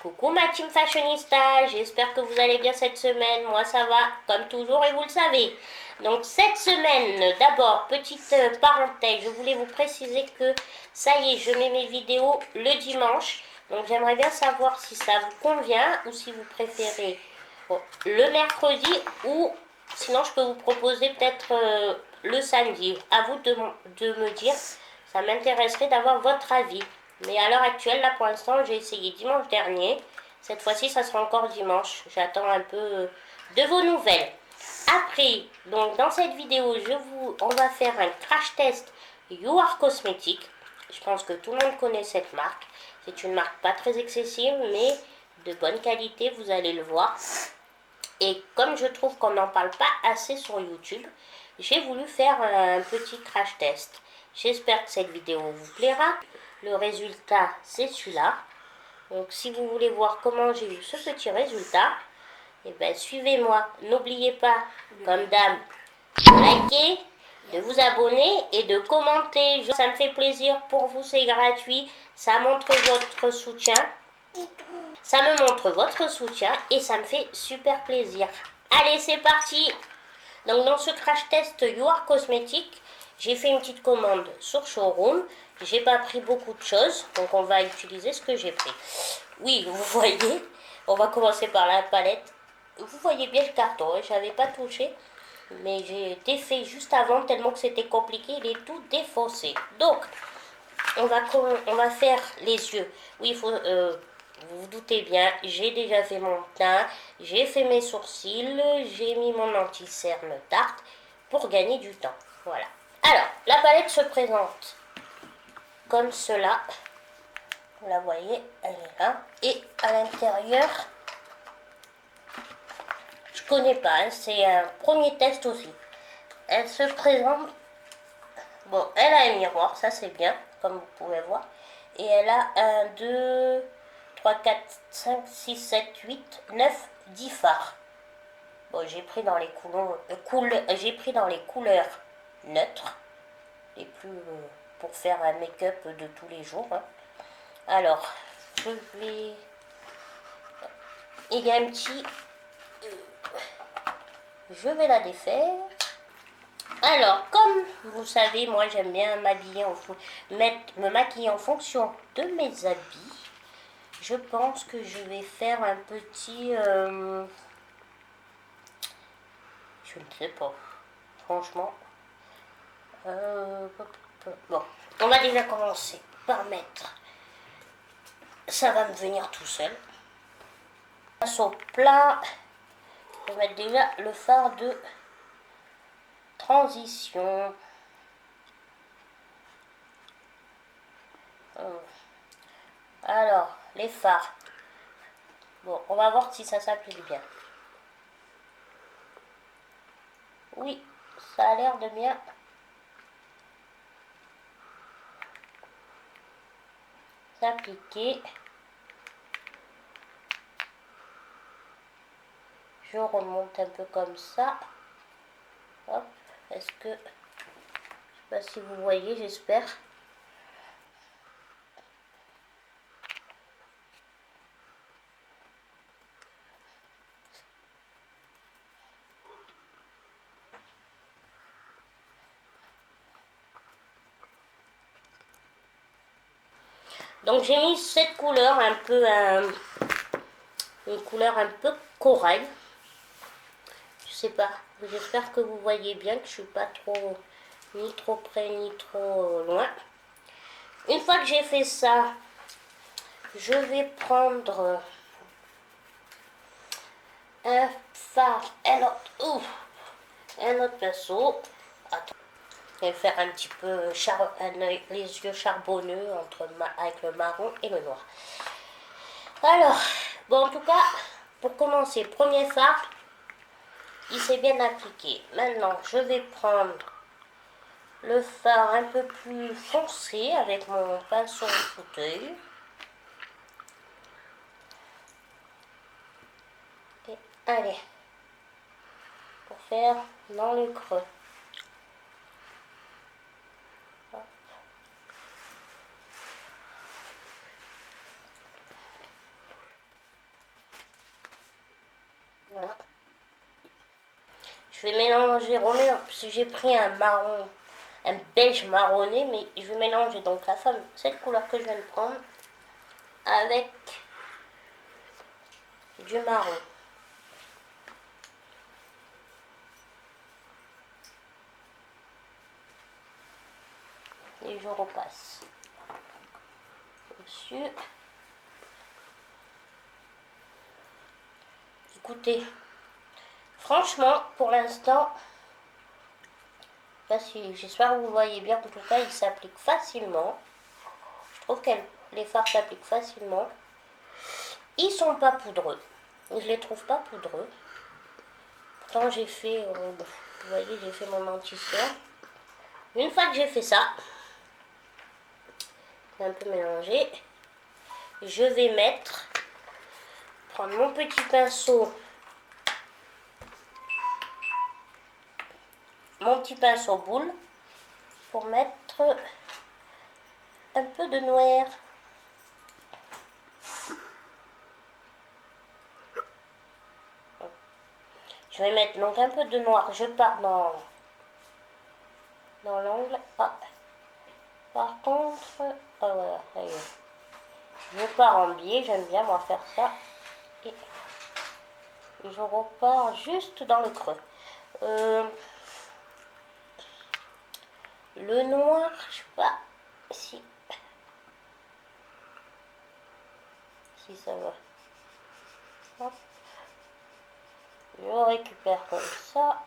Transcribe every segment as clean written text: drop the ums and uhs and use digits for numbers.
Coucou ma team fashionista, j'espère que vous allez bien cette semaine, moi ça va comme toujours et vous le savez. Donc cette semaine, d'abord, petite parenthèse, je voulais vous préciser que ça y est, je mets mes vidéos le dimanche. Donc j'aimerais bien savoir si ça vous convient ou si vous préférez le mercredi ou sinon je peux vous proposer peut-être le samedi. À vous de me dire, ça m'intéresserait d'avoir votre avis. Mais à l'heure actuelle, là pour l'instant, j'ai essayé dimanche dernier. Cette fois-ci, ça sera encore dimanche. J'attends un peu de vos nouvelles. Après, donc dans cette vidéo, on va faire un crash test You Are Cosmetics. Je pense que tout le monde connaît cette marque. C'est une marque pas très excessive, mais de bonne qualité, vous allez le voir. Et comme je trouve qu'on n'en parle pas assez sur YouTube, j'ai voulu faire un petit crash test. J'espère que cette vidéo vous plaira. Le résultat, c'est celui-là. Donc si vous voulez voir comment j'ai eu ce petit résultat, eh ben, suivez-moi. N'oubliez pas, comme d'hab, de liker, de vous abonner et de commenter. Ça me fait plaisir pour vous, c'est gratuit. Ça montre votre soutien. Ça me montre votre soutien et ça me fait super plaisir. Allez, c'est parti! Donc dans ce crash test You Are Cosmetics, j'ai fait une petite commande sur Showroom. J'ai pas pris beaucoup de choses, donc on va utiliser ce que j'ai pris. Oui, vous voyez, on va commencer par la palette. Vous voyez bien le carton, hein, j'avais pas touché, mais j'ai défait juste avant tellement que c'était compliqué, il est tout défoncé. Donc, on va faire les yeux. Oui, il faut, vous vous doutez bien, j'ai déjà fait mon teint, j'ai fait mes sourcils, j'ai mis mon anti-cerne Tarte pour gagner du temps. Voilà. Alors, la palette se présente comme cela. Vous la voyez, elle est là. Et à l'intérieur, je connais pas, hein, c'est un premier test aussi. Elle se présente, bon, elle a un miroir, ça c'est bien, comme vous pouvez voir. Et elle a 1, 2, 3, 4, 5, 6, 7, 8, 9, 10 fards. Bon, j'ai pris dans les couleurs neutres, les plus pour faire un make-up de tous les jours. Hein. Alors, il y a un petit, je vais la défaire. Alors, comme vous savez, moi j'aime bien me maquiller en fonction de mes habits. Je pense que je vais faire un petit... je ne sais pas. Franchement. Bon, on va déjà commencer par mettre... Ça va me venir tout seul. Face au plat, je vais mettre déjà le fard de transition. Alors, les fards. Bon, on va voir si ça s'applique bien. Oui, ça a l'air de bien s'appliquer. Je remonte un peu comme ça. Hop, est-ce que... Je sais pas si vous voyez, j'espère. Donc j'ai mis cette couleur un peu... une couleur un peu corail. Je sais pas, j'espère que vous voyez bien que je suis pas trop... ni trop près ni trop loin. Une fois que j'ai fait ça, je vais prendre un fard, un autre pinceau. Attends. Je vais faire un petit peu les yeux charbonneux avec le marron et le noir. Alors, bon en tout cas, pour commencer, premier fard, il s'est bien appliqué. Maintenant, je vais prendre le fard un peu plus foncé avec mon pinceau fauteuil. Et allez, pour faire dans le creux. Je vais mélanger, parce que j'ai pris un marron, un beige marronné, mais je vais mélanger donc cette couleur que je viens de prendre avec du marron. Et je repasse dessus. Écoutez, franchement, pour l'instant, j'espère que vous voyez bien, en tout cas, il s'applique facilement. Je trouve que les fards s'appliquent facilement. Ils sont pas poudreux. Je les trouve pas poudreux. Pourtant, j'ai fait, vous voyez, j'ai fait mon anti-cerne. Une fois que j'ai fait ça, un peu mélangé, je vais prendre mon petit pinceau, boule, pour mettre un peu de noir. Je vais mettre donc un peu de noir. Je pars dans l'angle. Ah. Par contre, ah voilà, ça y est. Je pars en biais, j'aime bien moi faire ça. Et je repars juste dans le creux. Le noir, je sais pas si ça va. Hop. Je récupère comme ça.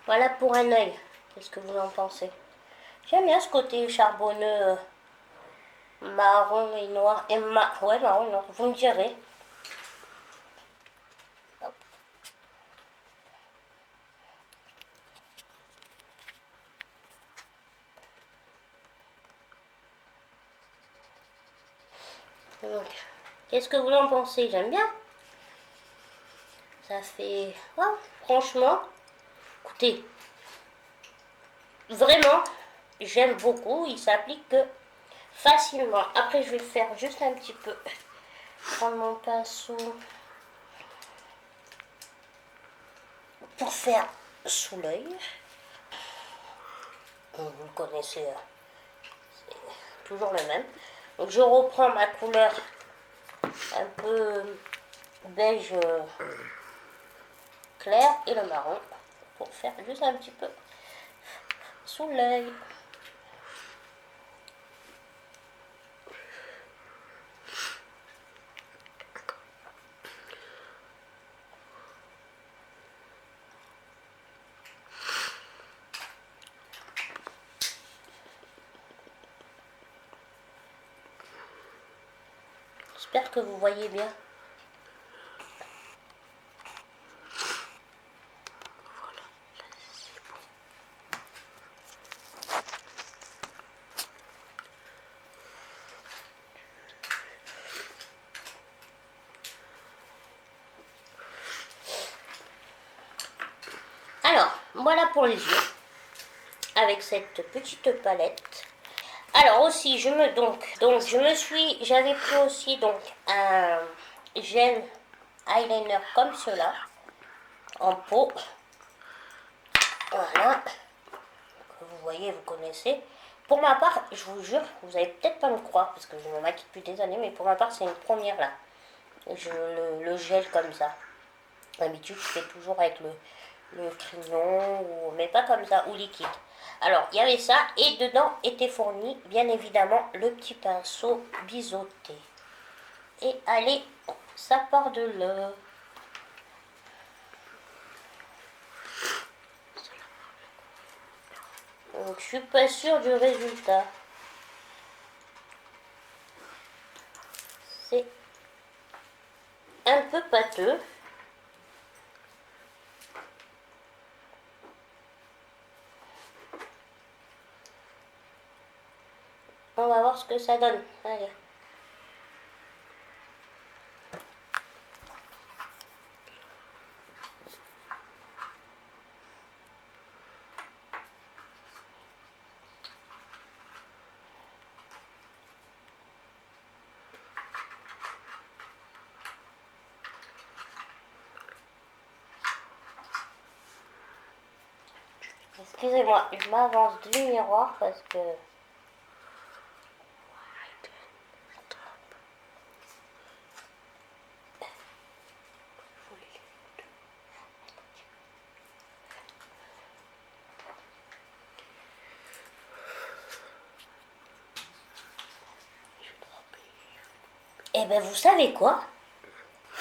Voilà pour un œil. Qu'est-ce que vous en pensez? J'aime bien ce côté charbonneux, marron et noir. Ouais, marron et noir. Vous me direz. Hop. Donc, qu'est-ce que vous en pensez? J'aime bien. Ça fait... Oh, franchement, écoutez, vraiment, j'aime beaucoup. Il s'applique facilement. Après, je vais le faire juste un petit peu. Prendre mon pinceau pour faire sous l'œil. Vous le connaissez, c'est toujours le même. Donc, je reprends ma couleur un peu beige clair et le marron pour faire juste un petit peu sous l'œil. J'espère que vous voyez bien. Alors, voilà pour les yeux, avec cette petite palette. Alors aussi, j'avais pris aussi donc un gel eyeliner comme cela, en pot. Voilà, vous voyez, vous connaissez. Pour ma part, je vous jure, vous allez peut-être pas me croire, parce que je me maquille depuis des années, mais pour ma part, c'est une première là. Le gel comme ça. D'habitude, je fais toujours avec le crayon, mais pas comme ça, ou liquide. Alors, il y avait ça, et dedans était fourni, bien évidemment, le petit pinceau biseauté. Et allez, ça part de là. Donc, je suis pas sûre du résultat. C'est un peu pâteux. On va voir ce que ça donne. Allez. Excusez-moi, je m'avance du miroir parce que... Eh ben vous savez quoi?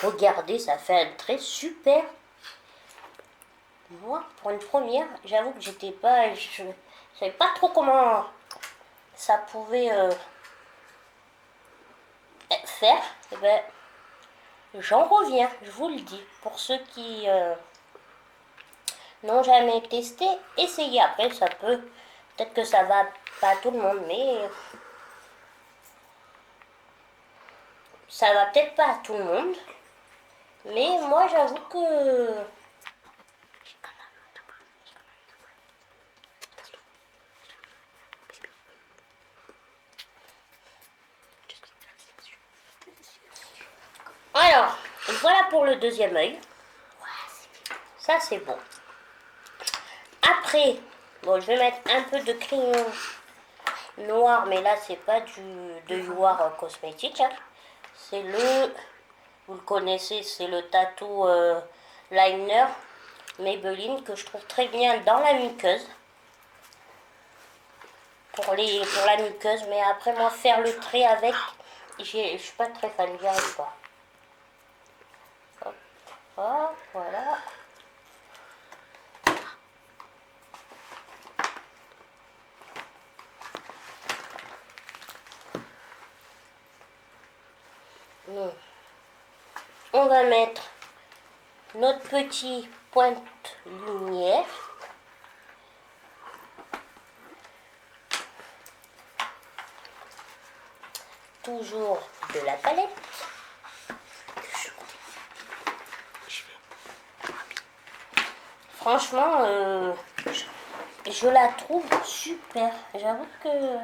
Regardez, ça fait un trait super. Moi, pour une première, j'avoue que j'étais pas... Je savais pas trop comment ça pouvait faire. Eh ben, j'en reviens, je vous le dis. Pour ceux qui n'ont jamais testé, essayez. Après, ça peut... Peut-être que ça va pas à tout le monde, mais... Ça va peut-être pas à tout le monde. Mais moi, j'avoue que... Alors, voilà pour le deuxième œil. Ça, c'est bon. Après, bon, je vais mettre un peu de crayon noir, mais là, c'est pas de noir cosmétique. Hein. C'est le... Vous le connaissez, c'est le tattoo liner Maybelline que je trouve très bien dans la muqueuse. Pour la muqueuse, mais après, moi, faire le trait avec, je suis pas très fan, j'y arrive pas. Hop, hop, voilà. On va mettre notre petit pointe lumière. Toujours de la palette. Franchement, je la trouve super. J'avoue que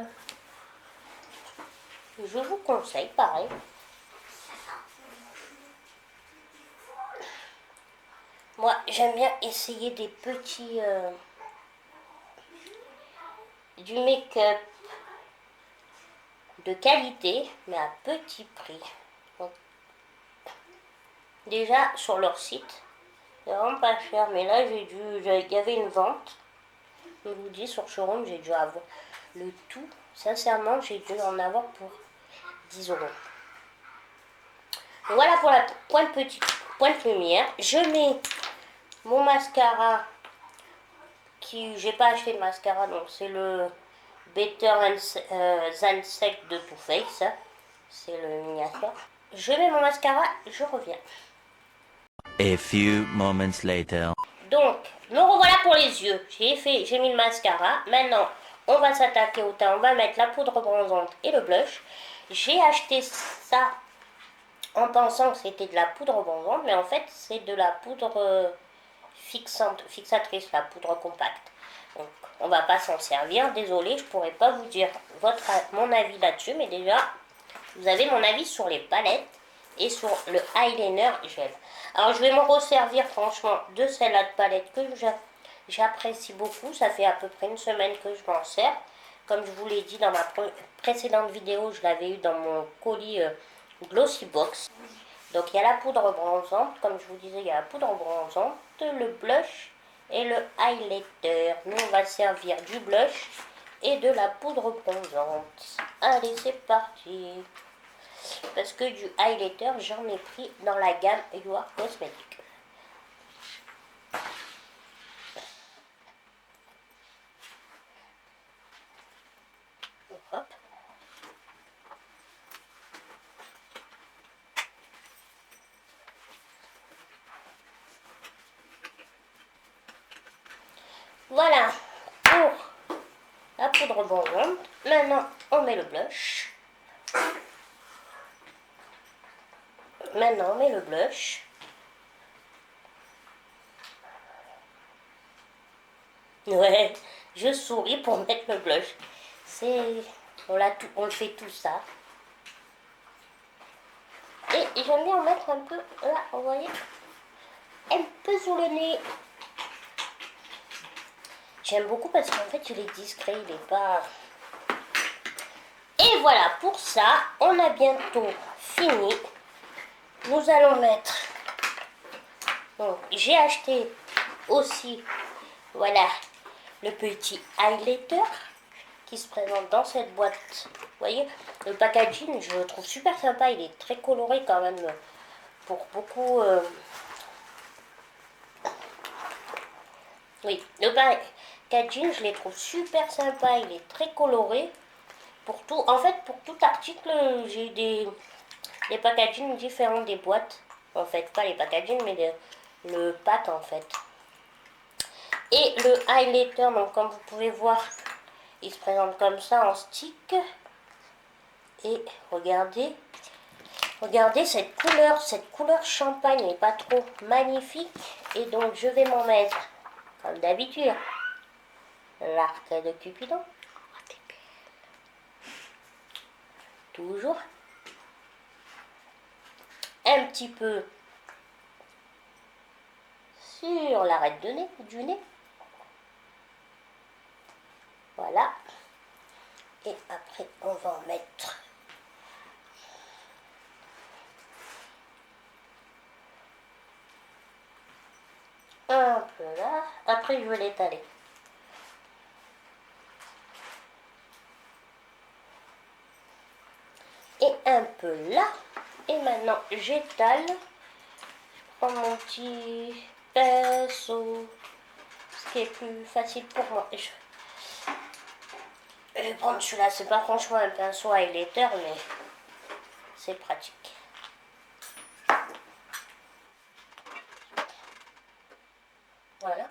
je vous conseille, pareil. Moi, j'aime bien essayer des petits... du make-up de qualité, mais à petit prix. Donc, déjà, sur leur site, c'est vraiment pas cher, mais là, il y avait une vente. Je vous dis, sur Showroom, j'ai dû avoir le tout. Sincèrement, j'ai dû en avoir pour 10 euros. Voilà pour la pointe lumière. Je mets mon mascara qui j'ai pas acheté de mascara, donc c'est le Better Than Sex de Too Faced. C'est le miniature. Je mets mon mascara, je reviens. A few moments later. Donc, me revoilà pour les yeux. J'ai mis le mascara. Maintenant, on va s'attaquer au teint. On va mettre la poudre bronzante et le blush. J'ai acheté ça en pensant que c'était de la poudre bronzante, mais en fait, c'est de la poudre fixatrice, la poudre compacte. Donc, on va pas s'en servir. Désolée, je pourrais pas vous dire mon avis là-dessus, mais déjà, vous avez mon avis sur les palettes et sur le eyeliner gel. Alors, je vais m'en resservir franchement de celle-là de palette que j'apprécie beaucoup. Ça fait à peu près une semaine que je m'en sers. Comme je vous l'ai dit dans ma précédente vidéo, je l'avais eu dans mon colis Glossy Box. Donc, il y a la poudre bronzante. Comme je vous disais, il y a la poudre bronzante, le blush et le highlighter. Nous, on va servir du blush et de la poudre bronzante. Allez, c'est parti. Parce que du highlighter, j'en ai pris dans la gamme You Are Cosmetics. Hop. Voilà pour la poudre bronzante. Maintenant, on met le blush. Maintenant, on met le blush. Ouais, je souris pour mettre le blush. On le fait tout ça. Et j'aime bien en mettre un peu, là, vous voyez, un peu sur le nez. J'aime beaucoup parce qu'en fait il est discret, il est pas... Et voilà, pour ça, on a bientôt fini. Nous allons mettre... Donc, j'ai acheté aussi, voilà, le petit highlighter qui se présente dans cette boîte. Vous voyez, le packaging, je le trouve super sympa. Il est très coloré quand même pour beaucoup... Oui, le packaging, je les trouve super sympa. Il est très coloré. Pour tout, en fait, pour tout article, j'ai des packaging différents des boîtes. En fait, pas les packaging, mais le pack en fait. Et le highlighter, donc comme vous pouvez voir, il se présente comme ça en stick. Et regardez, regardez cette couleur champagne n'est pas trop magnifique. Et donc je vais m'en mettre, comme d'habitude, l'arc de Cupidon. Toujours. Un petit peu sur l'arête de nez, du nez. Voilà. Et après, on va en mettre un peu là. Après, je vais l'étaler. Et un peu là. Et maintenant, j'étale. Je prends mon petit pinceau. Ce qui est plus facile pour moi. Je vais prendre celui-là. C'est pas franchement un pinceau highlighter, mais c'est pratique. Voilà.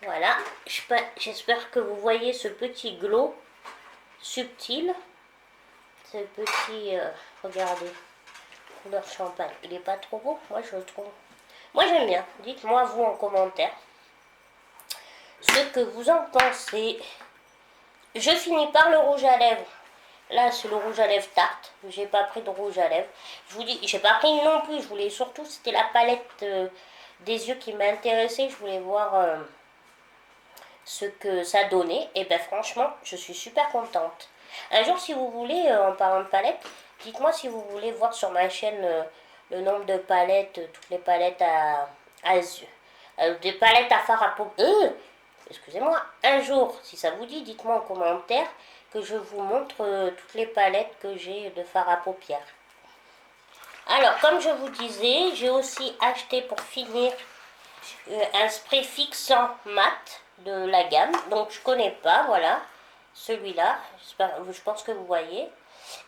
Voilà, j'espère que vous voyez ce petit glow subtil. Ce petit, regardez, couleur champagne. Il n'est pas trop beau, moi je le trouve. Moi j'aime bien. Dites-moi vous en commentaire ce que vous en pensez. Je finis par le rouge à lèvres. Là c'est le rouge à lèvres Tarte. J'ai pas pris de rouge à lèvres. Je vous dis, j'ai pas pris non plus. Je voulais surtout, c'était la palette des yeux qui m'intéressait. Je voulais voir ce que ça donnait. Et ben franchement, je suis super contente. Un jour, si vous voulez, en parlant de palettes, dites-moi si vous voulez voir sur ma chaîne le nombre de palettes, toutes les palettes à yeux, des palettes à fard à paupières. Excusez-moi, un jour, si ça vous dit, dites-moi en commentaire que je vous montre toutes les palettes que j'ai de fard à paupières. Alors, comme je vous disais, j'ai aussi acheté pour finir un spray fixant mat de la gamme. Donc, je connais pas, voilà, celui-là. Je pense que vous voyez.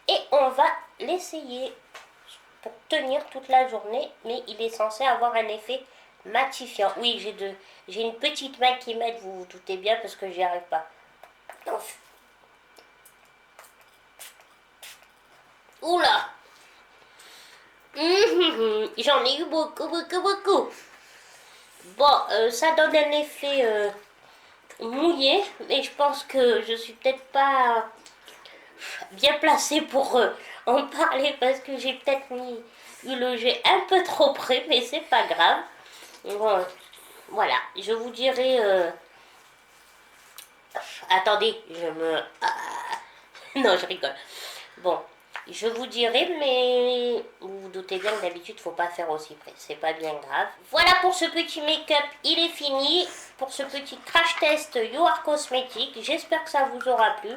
Et on va l'essayer pour tenir toute la journée, mais il est censé avoir un effet matifiant. Oui, j'ai une petite main qui m'aide, vous vous doutez bien, parce que j'y arrive pas. Oula. J'en ai eu beaucoup, beaucoup, beaucoup. Bon, ça donne un effet mouillé, mais je pense que je suis peut-être pas bien placée pour en parler parce que j'ai peut-être eu le jet un peu trop près, mais c'est pas grave. Bon, voilà, je vous dirai... Attendez, non, je rigole. Bon, je vous dirai, mais vous vous doutez bien que d'habitude, il ne faut pas faire aussi près. C'est pas bien grave. Voilà pour ce petit make-up, il est fini. Pour ce petit crash test You Are Cosmetics, j'espère que ça vous aura plu.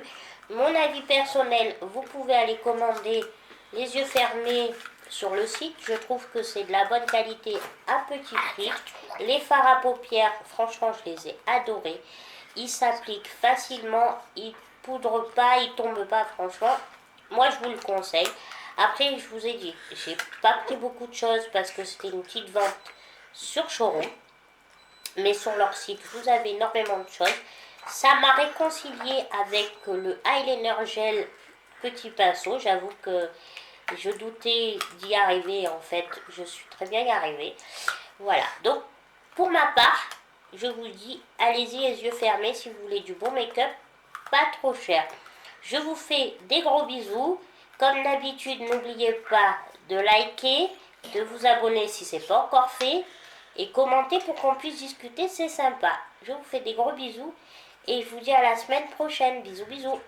Mon avis personnel, vous pouvez aller commander les yeux fermés sur le site. Je trouve que c'est de la bonne qualité à petit prix. Les fards à paupières, franchement, je les ai adorés. Ils s'appliquent facilement, ils poudrent pas, ils tombent pas, franchement. Moi, je vous le conseille. Après, je vous ai dit, j'ai pas pris beaucoup de choses parce que c'était une petite vente sur showroom. Mais sur leur site, vous avez énormément de choses. Ça m'a réconcilié avec le eyeliner gel petit pinceau. J'avoue que je doutais d'y arriver. En fait, je suis très bien y arrivée. Voilà. Donc, pour ma part, je vous dis, allez-y les yeux fermés si vous voulez du bon make-up, pas trop cher. Je vous fais des gros bisous. Comme d'habitude, n'oubliez pas de liker, de vous abonner si ce n'est pas encore fait et commenter pour qu'on puisse discuter, c'est sympa. Je vous fais des gros bisous et je vous dis à la semaine prochaine. Bisous, bisous.